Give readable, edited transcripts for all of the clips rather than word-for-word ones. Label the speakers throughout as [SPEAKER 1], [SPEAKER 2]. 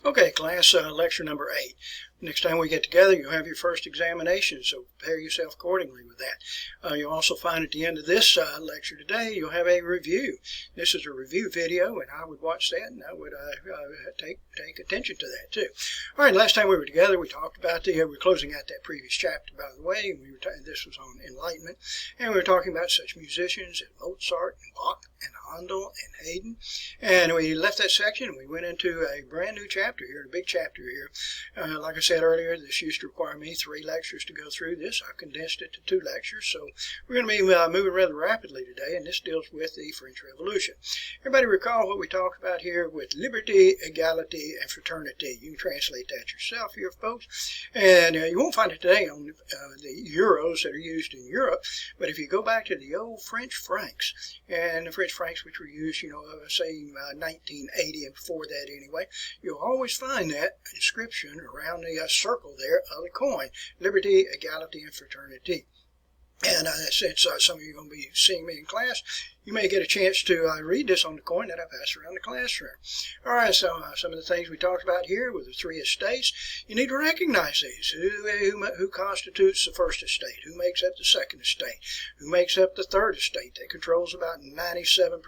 [SPEAKER 1] Okay, class, lecture number 8. Next time we get together, you'll have your first examination, so prepare yourself accordingly with that. You'll also find at the end of this lecture today, you'll have a review. This is a review video, and I would watch that, and I would take attention to that, too. All right, last time we were together, we talked about we're closing out that previous chapter, by the way, and this was on enlightenment, and we were talking about such musicians as Mozart, and Bach, and Handel, and Haydn, and we left that section, and we went into a brand new chapter here, a big chapter here. Like I said earlier, this used to require me 3 lectures to go through this. I've condensed it to 2 lectures, so we're going to be moving rather rapidly today, and this deals with the French Revolution. Everybody recall what we talked about here with liberty, equality, and fraternity. You can translate that yourself here, folks. And you won't find it today on the euros that are used in Europe, but if you go back to the old French francs, and the French francs which were used, say 1980 and before that anyway, you'll always find that inscription around the circle there of the coin: liberty, equality, and fraternity. And since some of you are going to be seeing me in class, you may get a chance to read this on the coin that I pass around the classroom. All right, so some of the things we talked about here with the 3 estates, you need to recognize these. Who constitutes the first estate? Who makes up the second estate? Who makes up the third estate? That controls about 97%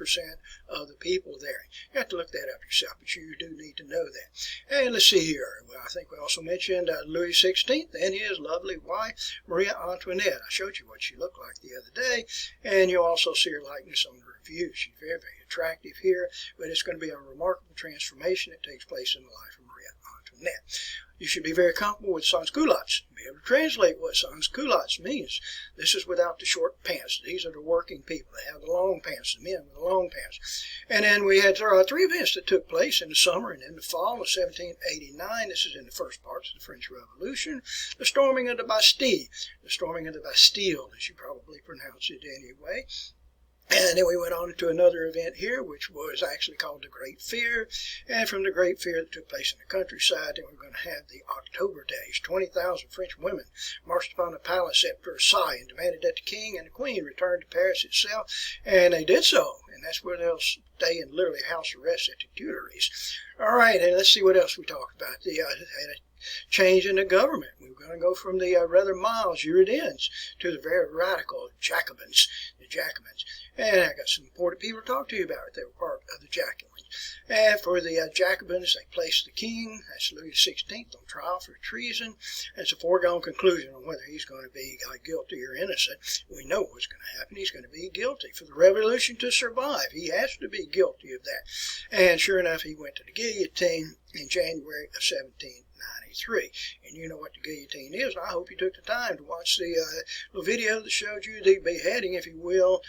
[SPEAKER 1] of the people there. You have to look that up yourself, but you do need to know that. And let's see here. Well, I think we also mentioned Louis XVI and his lovely wife, Marie Antoinette. I showed you what she looked like the other day, and you'll also see her likeness on the review. She's very, very attractive here, but it's going to be a remarkable transformation that takes place in the life of Marie Antoinette. You should be very comfortable with sans-culottes, be able to translate what sans-culottes means. This is without the short pants. These are the working people. They have the long pants, the men with the long pants. And then we had 3 events that took place in the summer and in the fall of 1789. This is in the first parts of the French Revolution. The storming of the Bastille. The storming of the Bastille, as you probably pronounce it anyway. And then we went on to another event here, which was actually called the Great Fear. And from the Great Fear that took place in the countryside, then we're going to have the October Days. 20,000 French women marched upon the palace at Versailles and demanded that the king and the queen return to Paris itself. And they did so. And that's where they'll stay in literally house arrest at the Tuileries. All right, and let's see what else we talked about. They had a change in the government. We were going to go from the rather mild Girondins to the very radical Jacobins, And I got some important people to talk to you about. They were part of the Jacobins. And for the Jacobins, they placed the king, that's Louis XVI, on trial for treason. It's a foregone conclusion on whether he's going to be guilty or innocent. We know what's going to happen. He's going to be guilty. For the revolution to survive, he has to be guilty of that. And sure enough, he went to the guillotine in January of 1793. And you know what the guillotine is. I hope you took the time to watch the little video that showed you the beheading, if you will,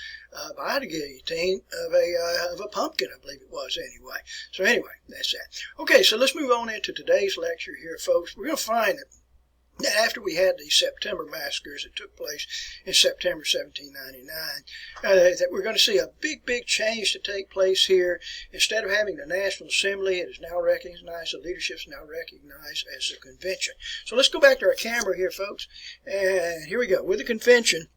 [SPEAKER 1] by the guillotine of a pumpkin, I believe it was anyway. So anyway, that's that. Okay, so let's move on into today's lecture here, folks. We're going to find that after we had the September massacres that took place in September 1799, that we're going to see a big change to take place here. Instead of having the National Assembly, it is now recognized, the leadership is now recognized as a convention. So let's go back to our camera here, folks. And here we go. With the convention,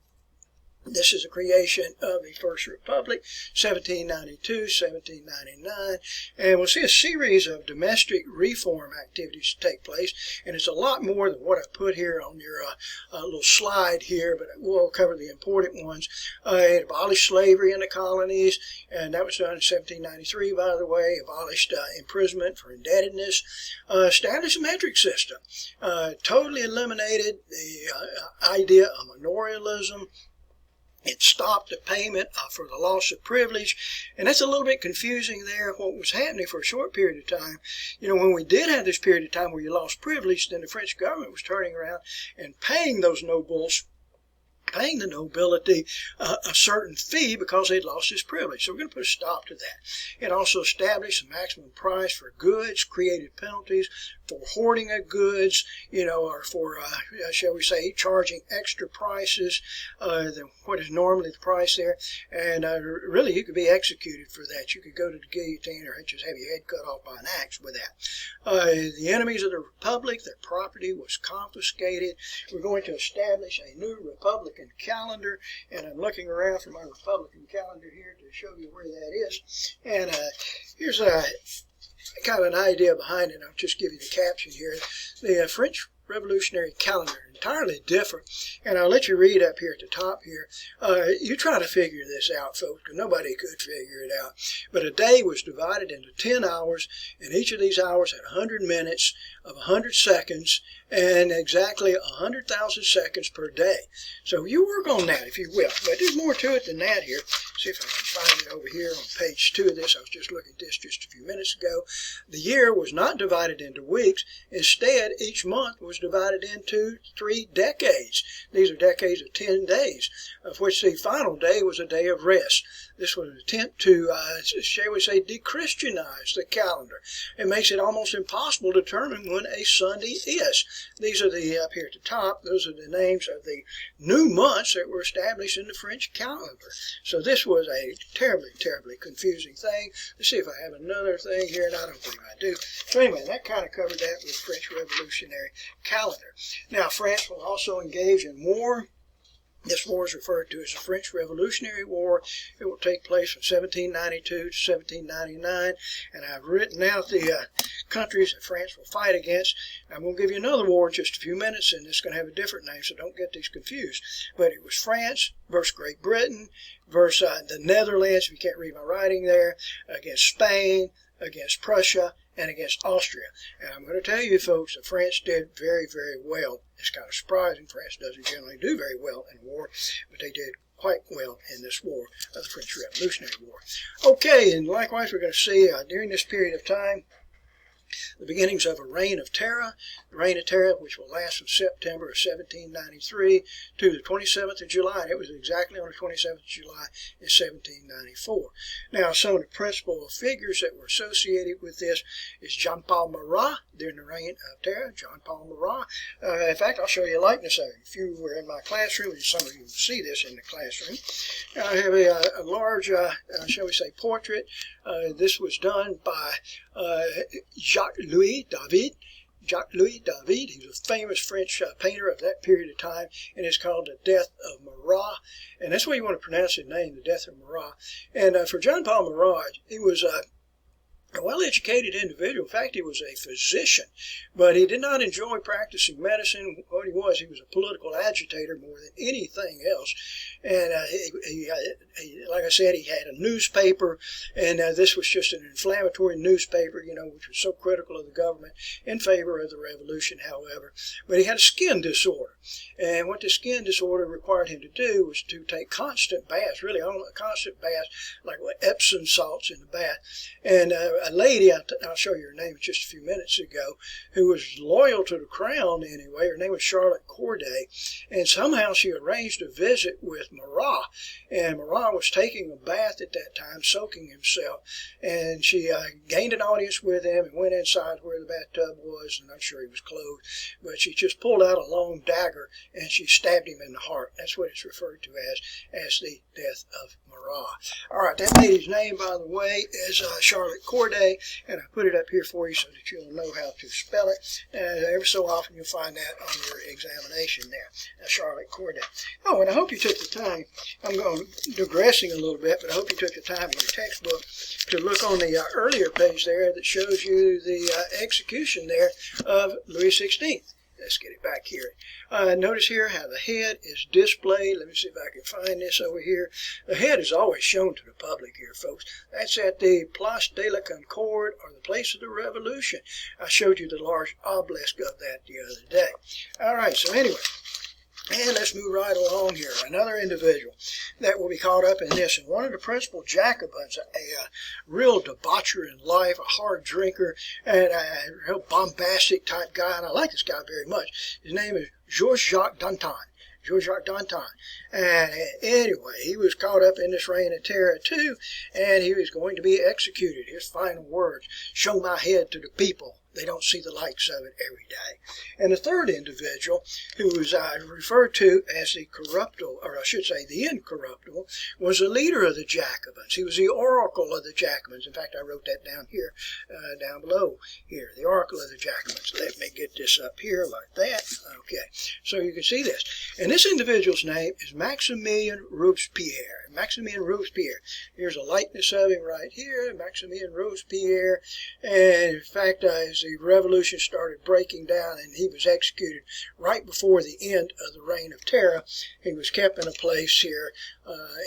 [SPEAKER 1] this is the creation of the First Republic, 1792, 1799, and we'll see a series of domestic reform activities take place, and it's a lot more than what I put here on your little slide here, but we'll cover the important ones. It abolished slavery in the colonies, and that was done in 1793, by the way. Abolished imprisonment for indebtedness, established a metric system, totally eliminated the idea of manorialism. It stopped the payment for the loss of privilege, and that's a little bit confusing there, what was happening for a short period of time. When we did have this period of time where you lost privilege, then the French government was turning around and paying those nobles, paying the nobility a certain fee because they'd lost his privilege. So we're going to put a stop to that. It also established a maximum price for goods, created penalties for hoarding of goods, or for, shall we say, charging extra prices than what is normally the price there. And really, you could be executed for that. You could go to the guillotine or just have your head cut off by an axe with that. The enemies of the Republic, their property was confiscated. We're going to establish a new Republican calendar, and I'm looking around for my Republican calendar here to show you where that is. And here's kind of an idea behind it. I'll just give you the caption here. The French Revolutionary Calendar, entirely different. And I'll let you read up here at the top here. You try to figure this out, folks, because nobody could figure it out. But a day was divided into 10 hours, and each of these hours had 100 minutes of 100 seconds, and exactly 100,000 seconds per day. So you work on that, if you will. But there's more to it than that here. See if I can find it over here on page 2 of this. I was just looking at this just a few minutes ago. The year was not divided into weeks. Instead, each month was divided into 3 decades. These are decades of 10 days, of which the final day was a day of rest. This was an attempt to, shall we say, de-Christianize the calendar. It makes it almost impossible to determine when a Sunday is. These are the, up here at the top, those are the names of the new months that were established in the French calendar. So this was a terribly, terribly confusing thing. Let's see if I have another thing here, and I don't believe I do. So anyway, that kind of covered that with the French Revolutionary calendar. Now, France will also engage in war. This war is referred to as the French Revolutionary War. It will take place from 1792 to 1799, and I've written out the countries that France will fight against. I'm going to give you another war in just a few minutes, and it's going to have a different name, so don't get these confused. But it was France versus Great Britain versus the Netherlands, if you can't read my writing there, against Spain, against Prussia, and against Austria. And I'm going to tell you, folks, that France did very, very well. It's kind of surprising. France doesn't generally do very well in war, but they did quite well in this war of the French Revolutionary War. Okay, and likewise we're going to see during this period of time the beginnings of a reign of terror, the reign of terror which will last from September of 1793 to the 27th of July. And it was exactly on the 27th of July in 1794. Now, some of the principal figures that were associated with this is Jean-Paul Marat during the reign of terror. Jean-Paul Marat. In fact, I'll show you a likeness of him. If you were in my classroom, and some of you will see this in the classroom, I have a large, shall we say, portrait. This was done by Jacques-Louis David. Jacques-Louis David, he was a famous French painter of that period of time, and it's called The Death of Marat. And that's the way you want to pronounce his name, The Death of Marat. And for Jean-Paul Marat, he was a well-educated individual. In fact, he was a physician, but he did not enjoy practicing medicine. What he was a political agitator more than anything else. And like I said, he had a newspaper, and this was just an inflammatory newspaper, which was so critical of the government in favor of the revolution, however. But he had a skin disorder, and what the skin disorder required him to do was to take constant baths, really constant baths, like Epsom salts in the bath. And a lady, I'll show you her name just a few minutes ago, who was loyal to the crown anyway. Her name was Charlotte Corday, and somehow she arranged a visit with Marat, and Marat was taking a bath at that time, soaking himself, and she gained an audience with him and went inside where the bathtub was, and I'm sure he was clothed, but she just pulled out a long dagger and she stabbed him in the heart. That's what it's referred to as the death of Marat. All right, that lady's name, by the way, is Charlotte Corday, and I put it up here for you so that you'll know how to spell it. Every so often you'll find that on your examination there, Charlotte Corday. Oh, and I hope you took the time, I'm digressing a little bit, but I hope you took the time in your textbook to look on the earlier page there that shows you the execution there of Louis XVI. Let's get it back here. Notice here how the head is displayed. Let me see if I can find this over here. The head is always shown to the public here, folks. That's at the Place de la Concorde, or the place of the Revolution. I showed you the large obelisk of that the other day. All right, so anyway, and let's move right along here. Another individual that will be caught up in this, and one of the principal Jacobins, a real debaucher in life, a hard drinker, and a real bombastic type guy, and I like this guy very much. His name is Georges-Jacques Danton. Georges-Jacques Danton. And anyway, he was caught up in this reign of terror too, and he was going to be executed. His final words, "Show my head to the people. They don't see the likes of it every day." And the third individual, who was referred to as the corruptible, or I should say the incorruptible, was the leader of the Jacobins. He was the oracle of the Jacobins. In fact, I wrote that down here, down below here, the oracle of the Jacobins. Let me get this up here like that. Okay, so you can see this. And this individual's name is Maximilien Robespierre. Maximilien Robespierre. Here's a likeness of him right here, Maximilien Robespierre. And in fact, as the revolution started breaking down and he was executed right before the end of the Reign of Terror, he was kept in a place here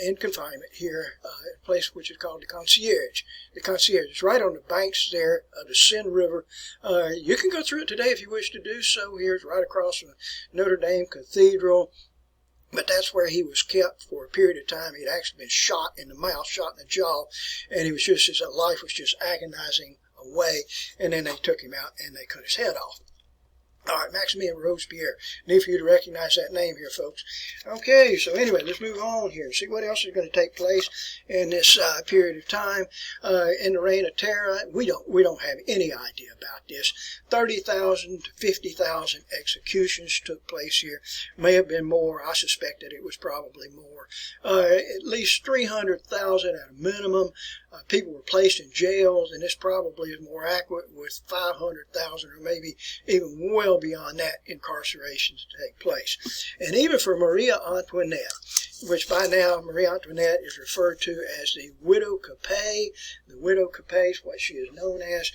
[SPEAKER 1] in confinement here, a place which is called the Concierge. The Concierge is right on the banks there of the Seine River. You can go through it today if you wish to do so. Here's right across from Notre Dame Cathedral. But that's where he was kept for a period of time. He'd actually been shot in the mouth, shot in the jaw, and he was just, his life was just agonizing away. And then they took him out and they cut his head off. All right, Maximilien Robespierre. Need for you to recognize that name here, folks. Okay, so anyway, let's move on here. See what else is going to take place in this period of time in the Reign of Terror. We don't have any idea about this. 30,000 to 50,000 executions took place here. May have been more. I suspect that it was probably more. At least 300,000 at a minimum. People were placed in jails, and this probably is more accurate, with 500,000 or maybe even well beyond that incarcerations to take place. And even for Maria Antoinette, which by now Marie Antoinette is referred to as the Widow Capet. The Widow Capet is what she is known as.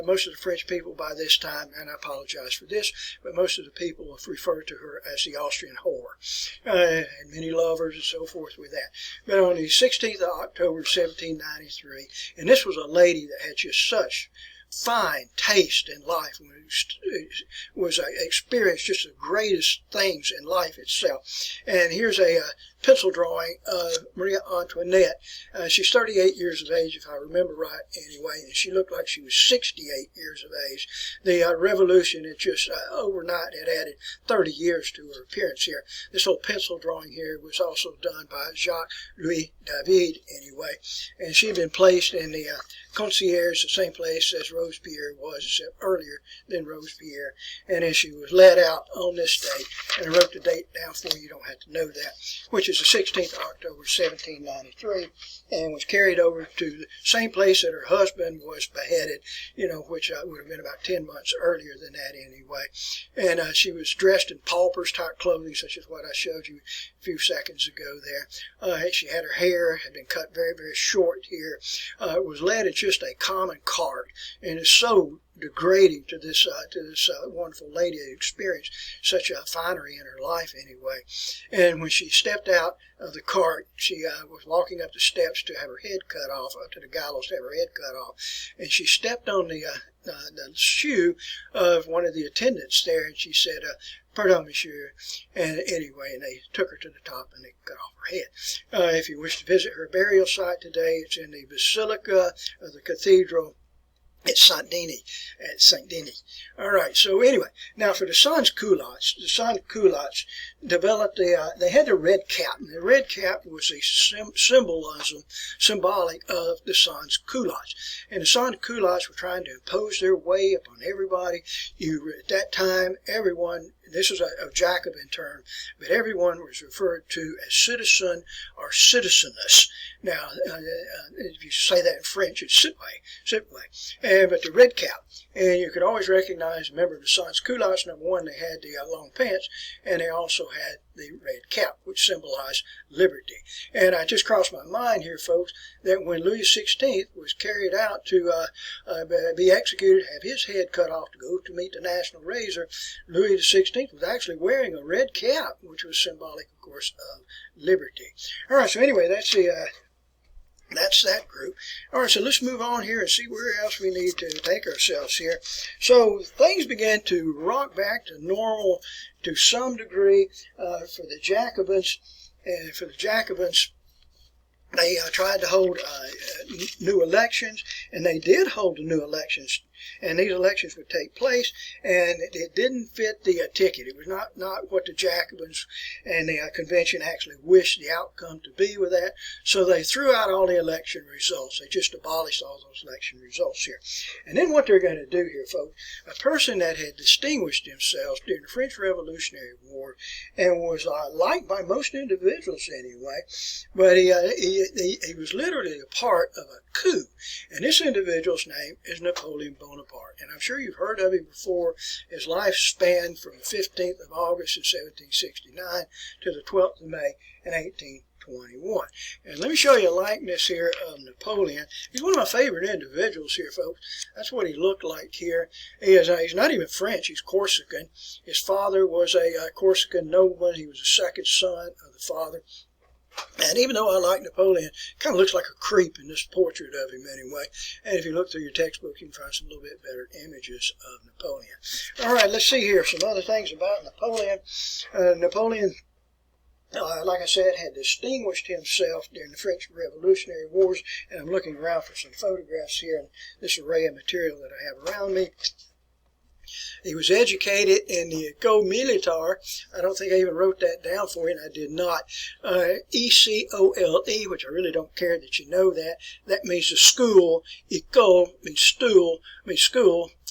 [SPEAKER 1] Most of the French people by this time, and I apologize for this, but most of the people have referred to her as the Austrian whore. And many lovers and so forth with that. But on the 16th of October 1793, and this was a lady that had just such fine taste in life, was experienced just the greatest things in life itself. And here's a pencil drawing of Maria Antoinette. She's 38 years of age, if I remember right, anyway, and she looked like she was 68 years of age. The revolution had just overnight had added 30 years to her appearance here. This little pencil drawing here was also done by Jacques-Louis David, anyway, and she'd been placed in the Concierge, the same place as Robespierre was, except earlier than Robespierre. And then she was let out on this date, and I wrote the date down for you. You don't have to know that, which is the 16th of October 1793, and was carried over to the same place that her husband was beheaded, which would have been about 10 months earlier than that anyway. And she was dressed in pauper's type clothing, such as what I showed you a few seconds ago there. She had her hair had been cut very, very short here. It was led in just a common cart, and it's so degrading to this wonderful lady who experienced such a finery in her life anyway. And when she stepped out of the cart, she was walking up the steps to have her head cut off, up to the gallows to have her head cut off, and she stepped on the shoe of one of the attendants there, and she said, "Pardon, monsieur." And anyway, and they took her to the top and they cut off her head. If you wish to visit her burial site today, it's in the Basilica of the Cathedral at Saint Denis. All right, so anyway, now for the sans-culottes developed they had the red cap, and the red cap was a symbolic of the sans-culottes. And the sans-culottes were trying to impose their way upon everybody. At that time, everyone, this was a Jacobin term, but everyone was referred to as citizen or citizeness. Now, if you say that in French, it's citoyen. But the red cap, and you could always recognize a member of the sans-culottes. Number one, they had the long pants, and they also had the red cap, which symbolized liberty. And I just crossed my mind here, folks, that when Louis XVI was carried out to be executed, have his head cut off to go to meet the national razor, Louis XVI was actually wearing a red cap, which was symbolic, of course, of liberty. All right, so anyway, that's that group. All right, so let's move on here and see where else we need to take ourselves here. So things began to rock back to normal to some degree for the Jacobins. And for the Jacobins, they tried to hold new elections, and they did hold the new elections. And these elections would take place, and it didn't fit the ticket. It was not what the Jacobins and the convention actually wished the outcome to be with that. So they threw out all the election results. They just abolished all those election results here. And then what they're going to do here, folks, a person that had distinguished themselves during the French Revolutionary War and was liked by most individuals anyway, but he was literally a part of a coup. And this individual's name is Napoleon Bonaparte. And I'm sure you've heard of him before. His life spanned from the 15th of August in 1769 to the 12th of May in 1812. 21. And let me show you a likeness here of Napoleon. He's one of my favorite individuals here, folks. That's what he looked like here. He's not even French. He's Corsican. His father was a Corsican nobleman. He was the second son of the father. And even though I like Napoleon, kind of looks like a creep in this portrait of him anyway. And if you look through your textbook, you can find some little bit better images of Napoleon. All right, let's see here some other things about Napoleon. Napoleon, like I said, had distinguished himself during the French Revolutionary Wars. And I'm looking around for some photographs here in this array of material that I have around me. He was educated in the École Militaire. I don't think I even wrote that down for you, and I did not. E-C-O-L-E, which I really don't care that you know that. That means the school. École means school,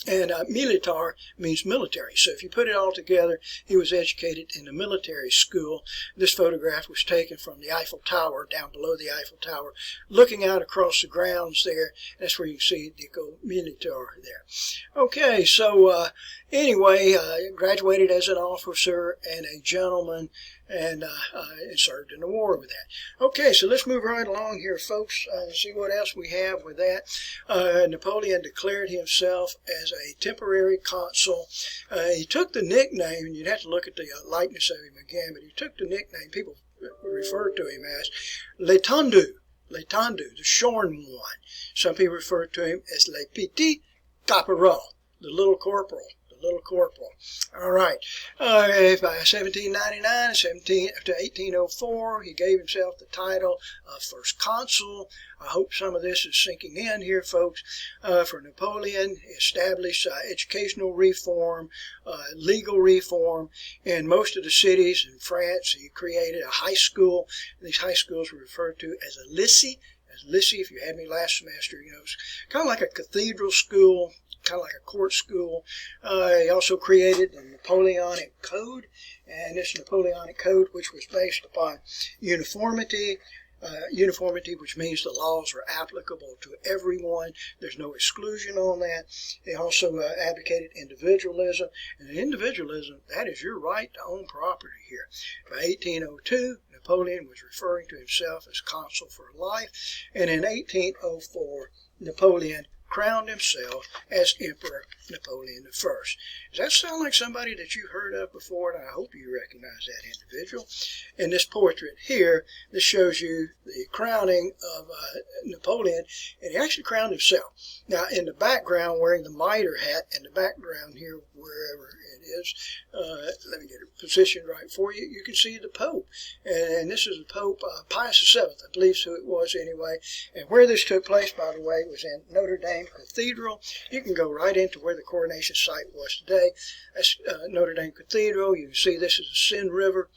[SPEAKER 1] and militaire means military. So if you put it all together, he was educated in the military school. This photograph was taken from the Eiffel Tower, down below the Eiffel Tower, looking out across the grounds there. That's where you can see the École Militaire there. Okay, so anyway, graduated as an officer and a gentleman, and served in the war with that. Okay, so let's move right along here, folks, and see what else we have with that. Napoleon declared himself as a temporary consul. He took the nickname, and you'd have to look at the likeness of him again, but he took the nickname people referred to him as L'Étendu, the shorn one. Some people refer to him as Le Petit Caporal, the little corporal. All right. By 1799 to 1804, he gave himself the title of First Consul. I hope some of this is sinking in here, folks. For Napoleon, he established educational reform, legal reform in most of the cities in France. He created a high school. These high schools were referred to as a lycée. If you had me last semester, you know, it's kind of like a cathedral school, kind of like a court school. He also created the Napoleonic Code, and this Napoleonic Code, which was based upon uniformity, which means the laws were applicable to everyone. There's no exclusion on that. He also advocated individualism, and individualism, that is your right to own property here. By 1802, Napoleon was referring to himself as consul for life, and in 1804, Napoleon crowned himself as Emperor Napoleon I. Does that sound like somebody that you've heard of before? And I hope you recognize that individual. In this portrait here, this shows you the crowning of Napoleon, and he actually crowned himself. Now, in the background, wearing the mitre hat, in the background here, wherever it is, let me get it positioned right for you. You can see the Pope, and this is the Pope Pius VII, I believe who it was anyway. And where this took place, by the way, was in Notre Dame Cathedral. You can go right into where the coronation site was today. That's Notre Dame Cathedral. You can see this is the Seine River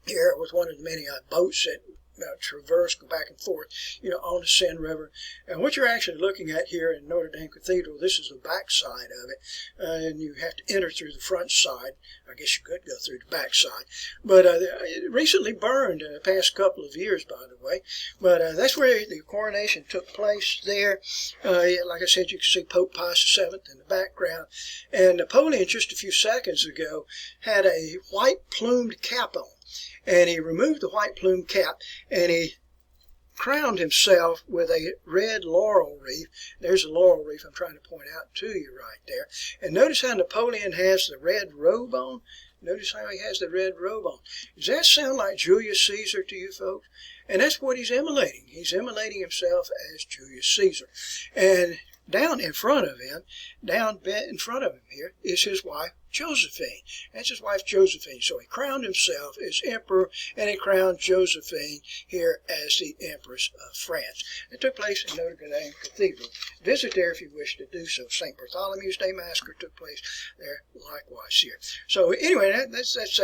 [SPEAKER 1] here with one of the many boats that traverse, go back and forth, on the Seine River. And what you're actually looking at here in Notre Dame Cathedral, this is the back side of it, and you have to enter through the front side. I guess you could go through the back side, but it recently burned in the past couple of years, by the way. But that's where the coronation took place there. Like I said, you can see Pope Pius VII in the background, and Napoleon just a few seconds ago had a white plumed cap on. And he removed the white plume cap, and he crowned himself with a red laurel wreath. There's a laurel wreath I'm trying to point out to you right there. And notice how Napoleon has the red robe on. Notice how he has the red robe on. Does that sound like Julius Caesar to you folks? And that's what he's emulating. He's emulating himself as Julius Caesar. And down in front of him here, is his wife, Josephine. That's his wife, Josephine. So he crowned himself as emperor, and he crowned Josephine here as the Empress of France. It took place in Notre Dame Cathedral. Visit there if you wish to do so. St. Bartholomew's Day Massacre took place there likewise here. So anyway, that's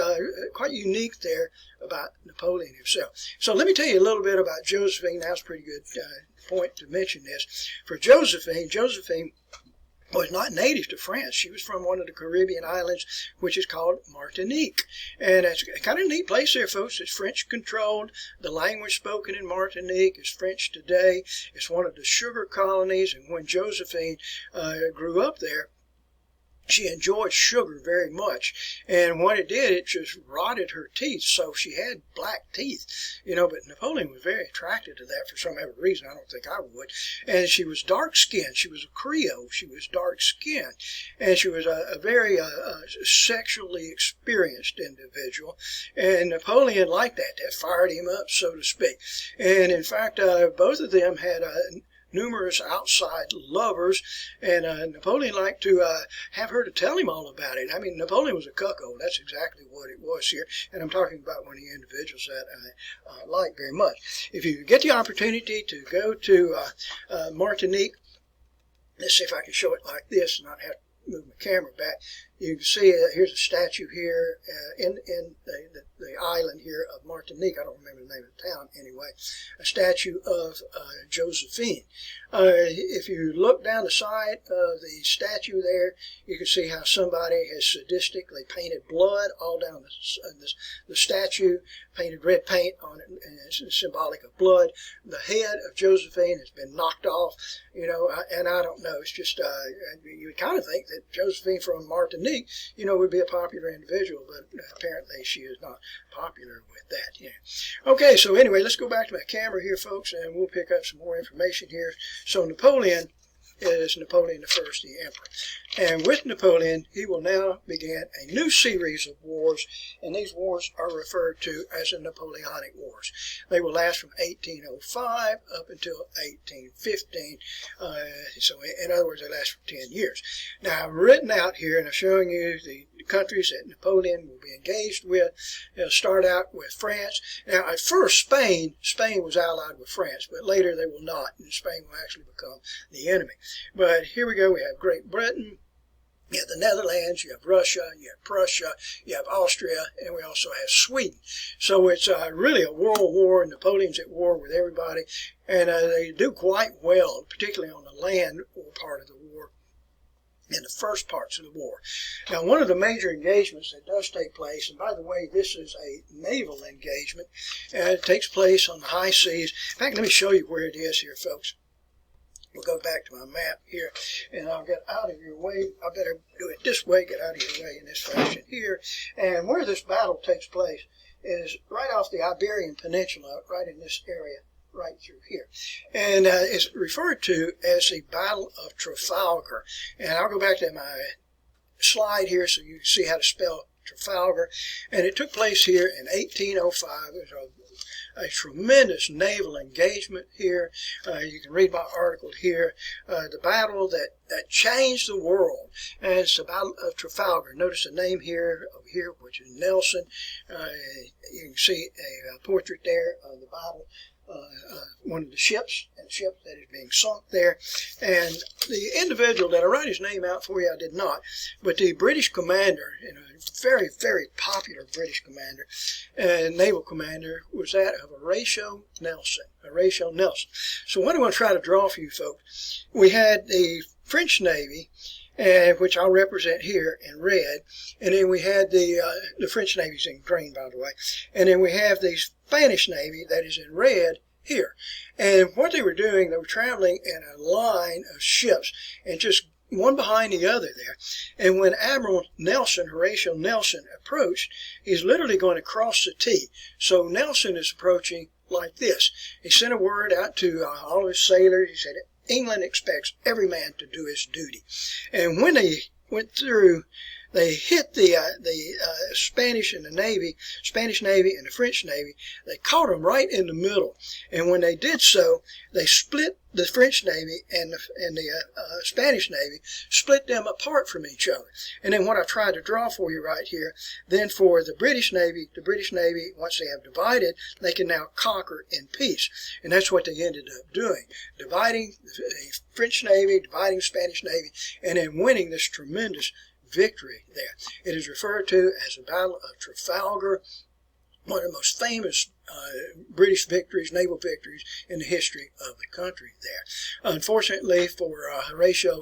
[SPEAKER 1] quite unique there about Napoleon himself. So let me tell you a little bit about Josephine. That's a pretty good point to mention this. For Josephine was not native to France. She was from one of the Caribbean islands, which is called Martinique. And it's kind of a neat place there, folks. It's French controlled. The language spoken in Martinique is French today. It's one of the sugar colonies. And when Josephine grew up there, she enjoyed sugar very much, and what it did, it just rotted her teeth, so she had black teeth, you know. But Napoleon was very attracted to that for some other reason. I don't think I would. And she was dark skinned. She was a Creole. She was dark skinned, and she was a very sexually experienced individual. And Napoleon liked that. That fired him up, so to speak. And in fact, both of them had numerous outside lovers, and Napoleon liked to have her to tell him all about it. I mean, Napoleon was a cuckold. That's exactly what it was here, and I'm talking about one of the individuals that I like very much. If you get the opportunity to go to Martinique, let's see if I can show it like this and not have to move my camera back. You can see here's a statue here in the island here of Martinique. I don't remember the name of the town anyway. A statue of Josephine. If you look down the side of the statue there, you can see how somebody has sadistically painted blood all down the statue, painted red paint on it, and it's symbolic of blood. The head of Josephine has been knocked off, you know, and I don't know. It's just, you would kind of think that Josephine from Martinique, you know, would be a popular individual, but apparently she is not popular with that. Yeah. Okay, so anyway, let's go back to my camera here, folks, and we'll pick up some more information here. So Napoleon is Napoleon I, the emperor. And with Napoleon, he will now begin a new series of wars, and these wars are referred to as the Napoleonic Wars. They will last from 1805 up until 1815. So in other words, they last for 10 years. Now, I've written out here, and I'm showing you the countries that Napoleon will be engaged with. He'll start out with France. Now, at first, Spain was allied with France, but later they will not, and Spain will actually become the enemy. But here we go. We have Great Britain, you have the Netherlands, you have Russia, you have Prussia, you have Austria, and we also have Sweden. So it's really a world war. Napoleon's at war with everybody, and they do quite well, particularly on the land part of the war, in the first parts of the war. Now, one of the major engagements that does take place, and by the way, this is a naval engagement, and it takes place on the high seas. In fact, let me show you where it is here, folks. We'll go back to my map here, and I'll get out of your way. I better do it this way, get out of your way in this fashion here. And where this battle takes place is right off the Iberian Peninsula, right in this area, right through here. And it's referred to as the Battle of Trafalgar. And I'll go back to my slide here so you can see how to spell Trafalgar. And it took place here in 1805. It was a tremendous naval engagement here. You can read my article here. The battle that changed the world. And it's the Battle of Trafalgar. Notice the name here, over here, which is Nelson. You can see a portrait there of the battle. One of the ships, and the ship that is being sunk there. And the individual that I write his name out for you, I did not, but the British commander, and a very, very popular British commander, naval commander, was that of Horatio Nelson. Horatio Nelson. So what I want to try to draw for you folks, we had the French Navy, which I'll represent here in red, and then we had the French Navy's in green, by the way, and then we have the Spanish Navy that is in red here. And what they were doing, they were traveling in a line of ships, and just one behind the other there. And when Admiral Nelson, Horatio Nelson, approached, he's literally going to cross the T. So Nelson is approaching like this. He sent a word out to all his sailors. He said, England expects every man to do his duty. And when they went through, they hit the Spanish and the Navy, Spanish Navy and the French Navy. They caught them right in the middle. And when they did so, they split the French Navy and the Spanish Navy, split them apart from each other. And then what I tried to draw for you right here, then for the British Navy, once they have divided, they can now conquer in peace. And that's what they ended up doing, dividing the French Navy, dividing the Spanish Navy, and then winning this tremendous victory there. It is referred to as the Battle of Trafalgar, one of the most famous British victories, naval victories in the history of the country there. Unfortunately for Horatio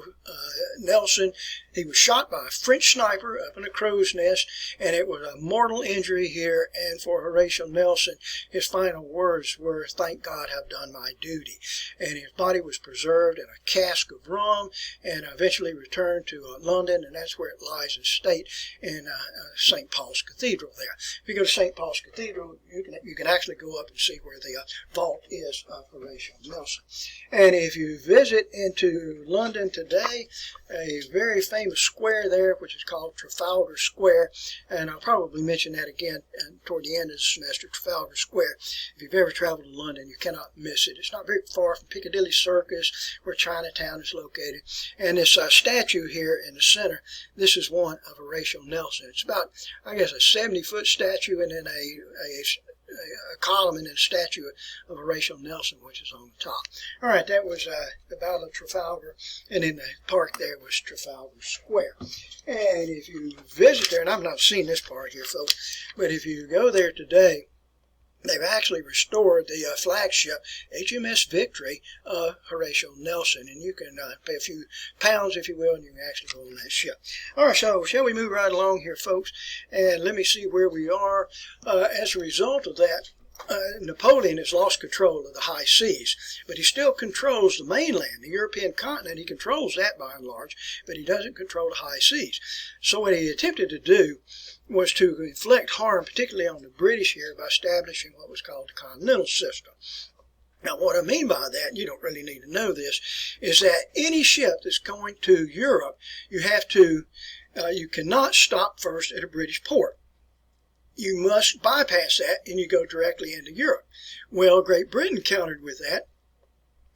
[SPEAKER 1] Nelson, He was shot by a French sniper up in a crow's nest, and it was a mortal injury here. And for Horatio Nelson, his final words were, "Thank God I've done my duty." And his body was preserved in a cask of rum and eventually returned to London, and that's where it lies in state in St. Paul's Cathedral there. If you go to St. Paul's Cathedral, you can actually go up and see where the vault is of Horatio Nelson. And if you visit into London today, a very famous square there, which is called Trafalgar Square, and I'll probably mention that again toward the end of the semester, Trafalgar Square. If you've ever traveled to London, you cannot miss it. It's not very far from Piccadilly Circus, where Chinatown is located. And this statue here in the center, this is one of Horatio Nelson. It's about, I guess, a 70-foot statue, and then a column and then a statue of Horatio Nelson, which is on the top. All right, that was the Battle of Trafalgar, and in the park there was Trafalgar Square. And if you visit there, and I've not seen this part here, folks, but if you go there today, they've actually restored the flagship HMS Victory of Horatio Nelson, and you can pay a few pounds, if you will, and you can actually go on that ship. All right, so shall we move right along here, folks, and let me see where we are. As a result of that, Napoleon has lost control of the high seas, but he still controls the mainland, the European continent. He controls that by and large, but he doesn't control the high seas. So what he attempted to do was to inflict harm, particularly on the British here, by establishing what was called the Continental System. Now, what I mean by that, you don't really need to know this, is that any ship that's going to Europe, you cannot stop first at a British port. You must bypass that and you go directly into Europe. Well, Great Britain countered with that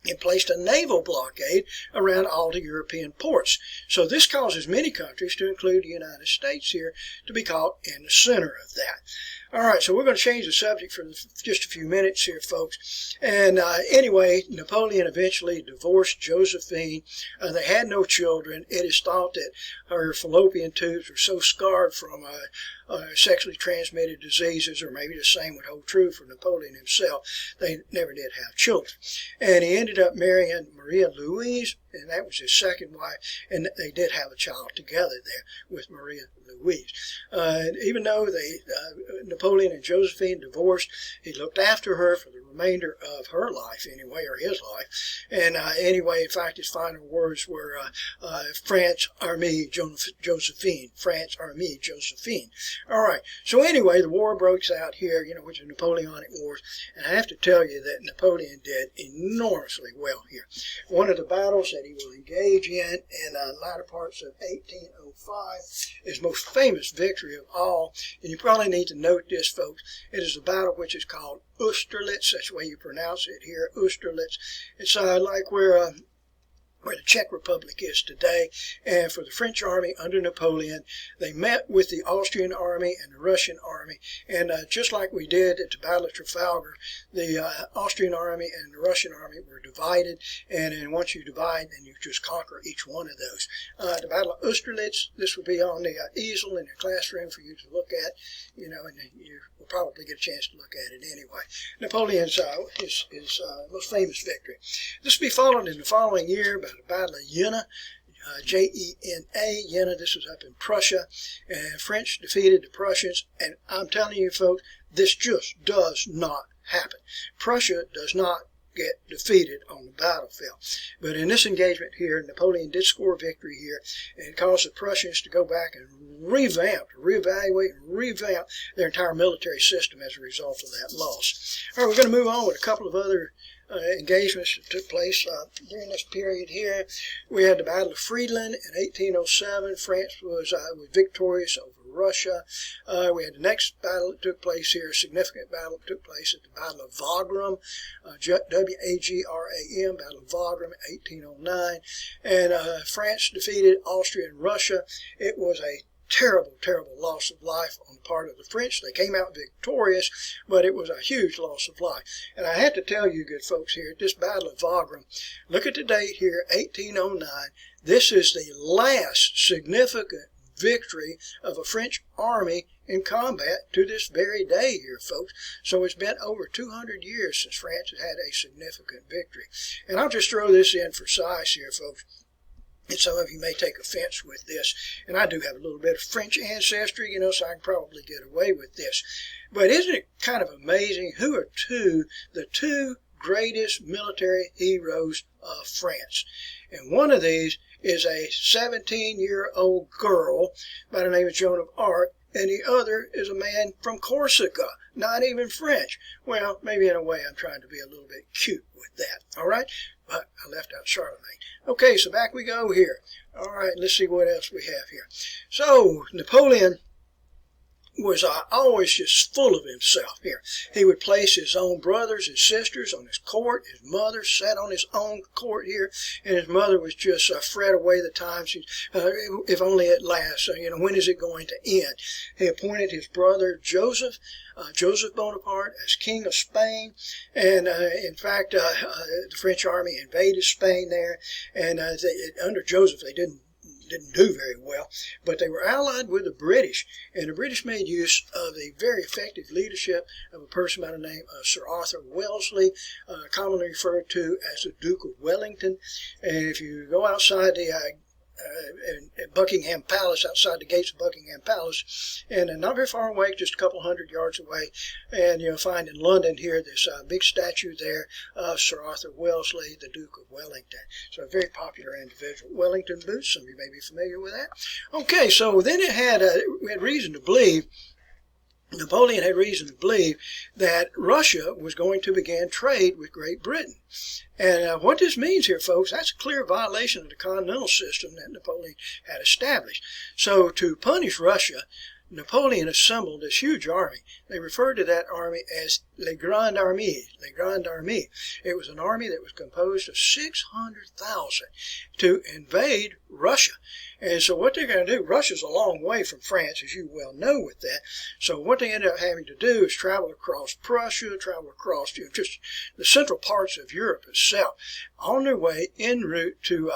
[SPEAKER 1] and placed a naval blockade around all the European ports. So this causes many countries, to include the United States here, to be caught in the center of that. All right, so we're going to change the subject for just a few minutes here, folks. And anyway, Napoleon eventually divorced Josephine. They had no children. It is thought that her fallopian tubes were so scarred from sexually transmitted diseases, or maybe the same would hold true for Napoleon himself, they never did have children. And he ended up marrying Maria Louise, and that was his second wife, and they did have a child together there with Maria Louise. Even though Napoleon and Josephine divorced, he looked after her for the remainder of her life anyway, or his life. And anyway, in fact, his final words were France Armée Josephine, France Armée Josephine. All right, so anyway, the war breaks out here, which is Napoleonic Wars, and I have to tell you that Napoleon did enormously well here. One of the battles that he will engage in the latter parts of 1805, his most famous victory of all, and you probably need to note this, folks, it is a battle which is called Austerlitz. That's the way you pronounce it here, Austerlitz. It's like where the Czech Republic is today. And for the French army under Napoleon, they met with the Austrian army and the Russian army. And just like we did at the Battle of Trafalgar, the Austrian army and the Russian army were divided. And then once you divide, then you just conquer each one of those. The Battle of Austerlitz, this will be on the easel in your classroom for you to look at, and you will probably get a chance to look at it anyway. Napoleon's his most famous victory. This will be followed in the following year by the Battle of Jena, Jena. Jena, this was up in Prussia, and French defeated the Prussians, and I'm telling you, folks, this just does not happen. Prussia does not get defeated on the battlefield. But in this engagement here, Napoleon did score victory here, and it caused the Prussians to go back and reevaluate, and revamp their entire military system as a result of that loss. All right, we're going to move on with a couple of other engagements that took place during this period here. We had the Battle of Friedland in 1807. France was victorious over Russia. We had the next battle that took place here, a significant battle that took place at the Battle of Wagram, W-A-G-R-A-M, Battle of Wagram, 1809. And France defeated Austria and Russia. It was a terrible, terrible loss of life on the part of the French. They came out victorious, but it was a huge loss of life. And I have to tell you, good folks, here at this Battle of Wagram, look at the date here, 1809. This is the last significant victory of a French army in combat to this very day here, folks. So it's been over 200 years since France has had a significant victory. And I'll just throw this in for size here, folks. And some of you may take offense with this, and I do have a little bit of French ancestry, so I can probably get away with this. But isn't it kind of amazing who are the two greatest military heroes of France? And one of these is a 17-year-old girl by the name of Joan of Arc, and the other is a man from Corsica, not even French. Well, maybe in a way I'm trying to be a little bit cute with that, all right? But I left out Charlemagne. Okay, so back we go here. All right, let's see what else we have here. So, Napoleon was always just full of himself here. He would place his own brothers and sisters on his court. His mother sat on his own court here, and his mother was just fret away the time. If only it lasts. When is it going to end? He appointed his brother Joseph Bonaparte as King of Spain, and in fact, the French army invaded Spain there, and under Joseph they didn't do very well, but they were allied with the British, and the British made use of the very effective leadership of a person by the name of Sir Arthur Wellesley, commonly referred to as the Duke of Wellington. And if you go outside the Buckingham Palace, outside the gates of Buckingham Palace, and not very far away, just a couple hundred yards away, and you'll find in London here this big statue there of Sir Arthur Wellesley, the Duke of Wellington. So a very popular individual. Wellington boots, some of you may be familiar with that. Okay, so then we had reason to believe, Napoleon had reason to believe that Russia was going to begin trade with Great Britain. And what this means here, folks, that's a clear violation of the continental system that Napoleon had established. So to punish Russia, Napoleon assembled this huge army. They referred to that army as Les Grandes Armées. Les Grandes Armées. It was an army that was composed of 600,000 to invade Russia. And so what they're going to do, Russia's a long way from France, as you well know with that. So what they ended up having to do is travel across Prussia, travel across just the central parts of Europe itself, on their way en route to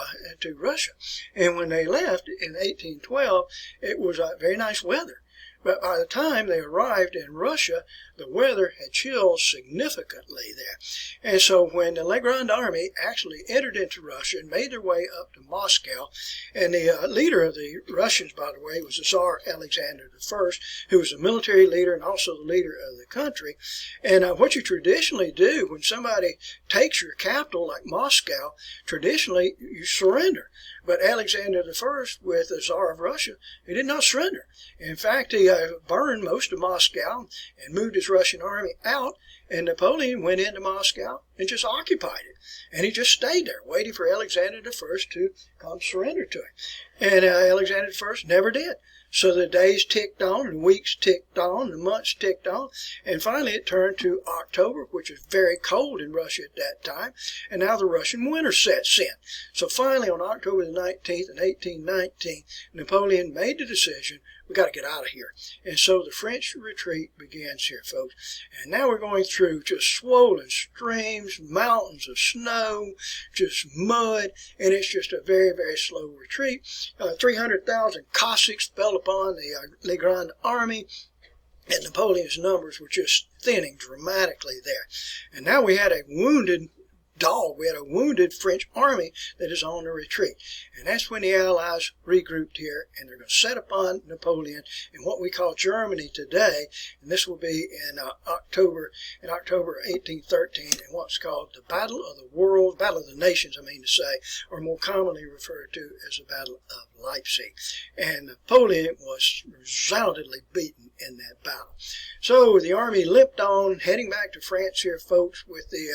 [SPEAKER 1] Russia. And when they left in 1812, it was very nice weather. But by the time they arrived in Russia, the weather had chilled significantly there. And so when the Le Grand Army actually entered into Russia and made their way up to Moscow, and the leader of the Russians, by the way, was the Tsar Alexander I, who was a military leader and also the leader of the country. And what you traditionally do when somebody takes your capital, like Moscow, traditionally you surrender. But Alexander I, with the Tsar of Russia, he did not surrender. In fact, he burned most of Moscow and moved his Russian army out, and Napoleon went into Moscow and just occupied it. And he just stayed there, waiting for Alexander I to come surrender to him. And Alexander I never did. So the days ticked on, and the weeks ticked on, and the months ticked on, and finally it turned to October, which was very cold in Russia at that time, and now the Russian winter sets in. So finally on October the 19th in 1819, Napoleon made the decision, we got to get out of here. And so the French retreat begins here, folks. And now we're going through just swollen streams, mountains of snow, just mud, and it's just a very, very slow retreat. 300,000 Cossacks fell upon the Le Grand Army, and Napoleon's numbers were just thinning dramatically there. And now we had a wounded French army that is on the retreat. And that's when the Allies regrouped here, and they're going to set upon Napoleon in what we call Germany today, and this will be in October 1813, in what's called the Battle of the Nations, or more commonly referred to as the Battle of Leipzig. And Napoleon was resoundingly beaten in that battle. So the army limped on, heading back to France here, folks, with the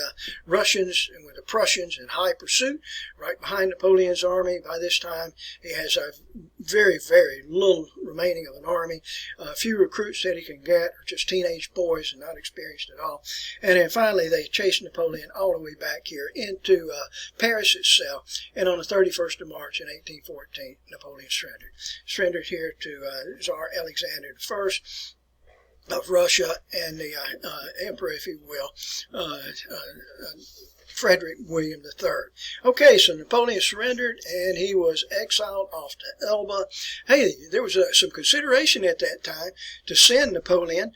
[SPEAKER 1] Russians and with the Prussians in high pursuit, right behind Napoleon's army. By this time, he has a very, very little remaining of an army. A few recruits that he can get are just teenage boys and not experienced at all. And then finally, they chased Napoleon all the way back here into Paris itself. And on the 31st of March in 1814, Napoleon surrendered here to Tsar Alexander I of Russia, and the emperor, if you will, Frederick William III. Okay, so Napoleon surrendered and he was exiled off to Elba. Hey, there was some consideration at that time to send Napoleon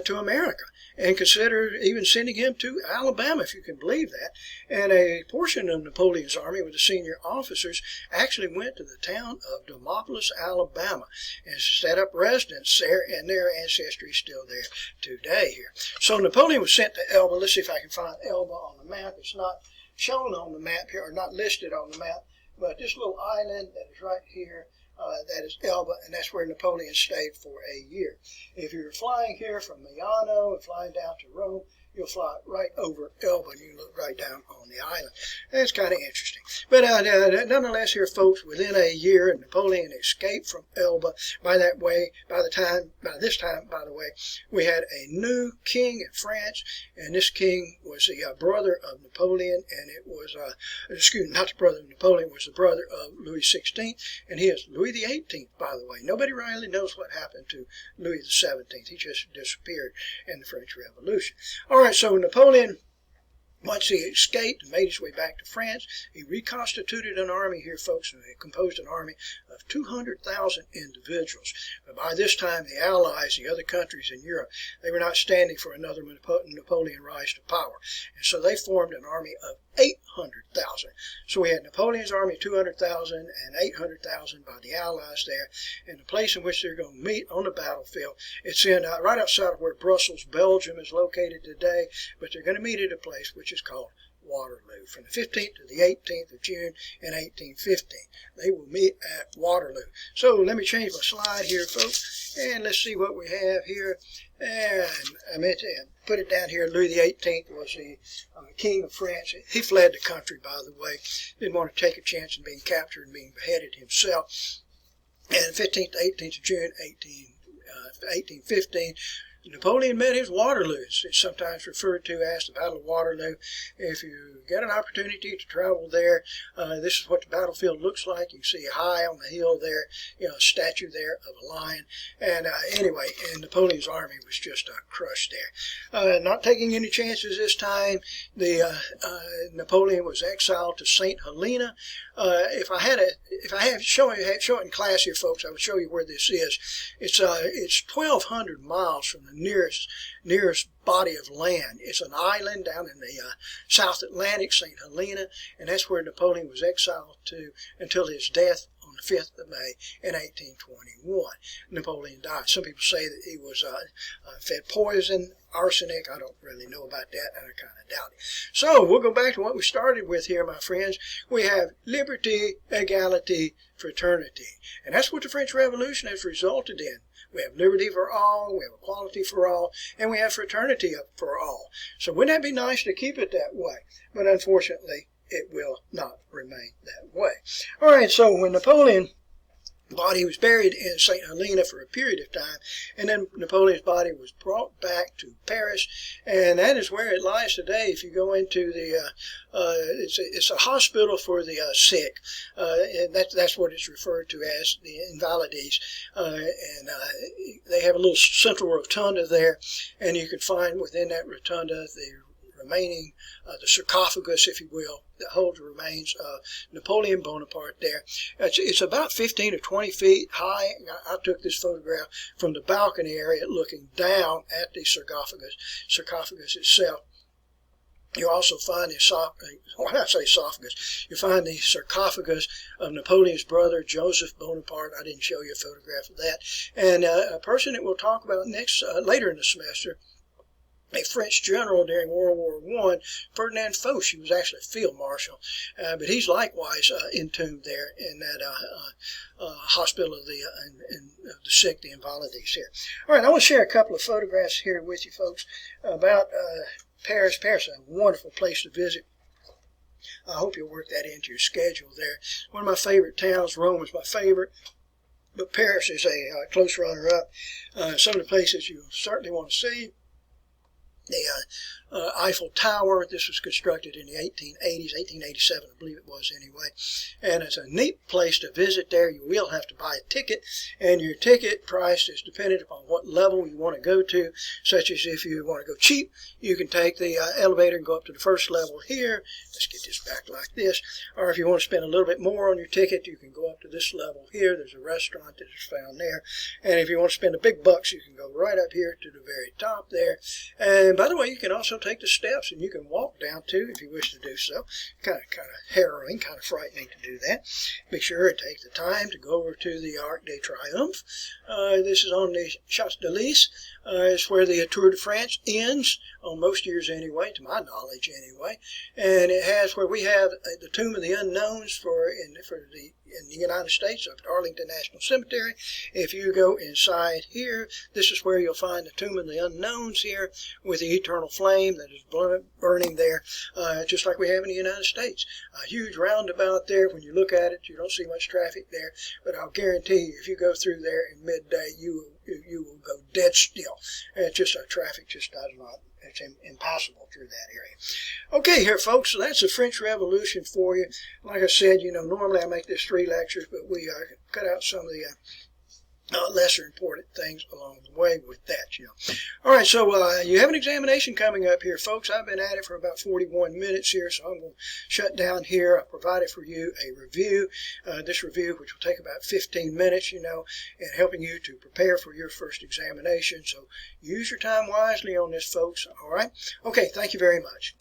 [SPEAKER 1] to America, and consider even sending him to Alabama, if you can believe that. And a portion of Napoleon's army with the senior officers actually went to the town of Demopolis, Alabama, and set up residence there, and their ancestry is still there today here. So Napoleon was sent to Elba. Let's see if I can find Elba on the map. It's not shown on the map here, or not listed on the map, but this little island that is right here, that is Elba, and that's where Napoleon stayed for a year. If you're flying here from Milano and flying down to Rome, you'll fly right over Elba, and you look right down on the island. That's kind of interesting. But nonetheless, here, folks, within a year, Napoleon escaped from Elba. By this time, by the way, we had a new king in France, and this king was the brother of Napoleon, and it was, not the brother of Napoleon, was the brother of Louis XVI, and he is Louis XVIII, by the way. Nobody really knows what happened to Louis XVII. He just disappeared in the French Revolution. All right, so Napoleon, once he escaped and made his way back to France, he reconstituted an army here, folks, and he composed an army of 200,000 individuals. But by this time, the Allies, the other countries in Europe, they were not standing for another Napoleon rise to power. And so they formed an army of 800,000. So we had Napoleon's army, 200,000, and 800,000 by the Allies there. And the place in which they're going to meet on the battlefield, it's in right outside of where Brussels, Belgium is located today, but they're going to meet at a place which is called Waterloo. From the 15th to the 18th of June in 1815, they will meet at Waterloo. So let me change my slide here, folks, and let's see what we have here. And I meant to put it down here. Louis XVIII was the king of France. He fled the country, by the way. Didn't want to take a chance in being captured and being beheaded himself. And 15th to 18th of June 1815, Napoleon met his Waterloo. It's sometimes referred to as the Battle of Waterloo. If you get an opportunity to travel there, this is what the battlefield looks like. You can see high on the hill there, a statue there of a lion. And anyway, and Napoleon's army was just crushed there. Not taking any chances this time, Napoleon was exiled to St. Helena. If I had show it in class here, folks, I would show you where this is. It's 1,200 miles from the nearest body of land. It's an island down in the South Atlantic, St. Helena, and that's where Napoleon was exiled to until his death on the 5th of May in 1821. Napoleon died. Some people say that he was fed poison, arsenic. I don't really know about that, and I kind of doubt it. So we'll go back to what we started with here, my friends. We have liberty, equality, fraternity, and that's what the French Revolution has resulted in. We have liberty for all, we have equality for all, and we have fraternity for all. So wouldn't that be nice to keep it that way? But unfortunately, it will not remain that way. All right, so when Napoleon body was buried in St. Helena for a period of time, and then Napoleon's body was brought back to Paris, and that is where it lies today. If you go into the, it's a hospital for the sick, and that's what it's referred to as, the invalides, and they have a little central rotunda there, and you can find within that rotunda the remaining, the sarcophagus, if you will, that holds the remains of Napoleon Bonaparte there. It's about 15 or 20 feet high. I took this photograph from the balcony area looking down at the sarcophagus itself. You also find the esophagus. You find the sarcophagus of Napoleon's brother, Joseph Bonaparte. I didn't show you a photograph of that. And a person that we'll talk about later in the semester, a French general during World War I, Ferdinand Foch. He was actually a field marshal, but he's likewise entombed there in that hospital of the sick, the invalides here. All right, I want to share a couple of photographs here with you folks about Paris. Paris is a wonderful place to visit. I hope you'll work that into your schedule there. One of my favorite towns. Rome is my favorite, but Paris is a close runner-up. Some of the places you certainly want to see. The Eiffel Tower. This was constructed in the 1880s, 1887, I believe it was anyway. And it's a neat place to visit there. You will have to buy a ticket, and your ticket price is dependent upon what level you want to go to, such as if you want to go cheap, you can take the elevator and go up to the first level here. Let's get this back like this. Or if you want to spend a little bit more on your ticket, you can go up to this level here. There's a restaurant that is found there. And if you want to spend the big bucks, you can go right up here to the very top there. And by the way, you can also take the steps, and you can walk down too if you wish to do so. Kind of harrowing, kind of frightening to do that. Be sure to take the time to go over to the Arc de Triomphe. This is on the Champs Elysees. It's where the Tour de France ends, on most years anyway, to my knowledge anyway. And it has where we have the Tomb of the Unknowns in the United States, up at Arlington National Cemetery. If you go inside here, this is where you'll find the Tomb of the Unknowns here, with the eternal flame that is burning there, just like we have in the United States. A huge roundabout there. When you look at it, you don't see much traffic there, but I'll guarantee you, if you go through there in midday, you will go dead still. It's just traffic just does not. It's impossible through that area. Okay, here, folks, so that's the French Revolution for you. Like I said, normally I make this 3 lectures, but we cut out some of the lesser important things along the way with that, All right, so you have an examination coming up here, folks. I've been at it for about 41 minutes here, so I'm going to shut down here. I provided for you a review, this review, which will take about 15 minutes, and helping you to prepare for your first examination. So use your time wisely on this, folks, all right? Okay, thank you very much.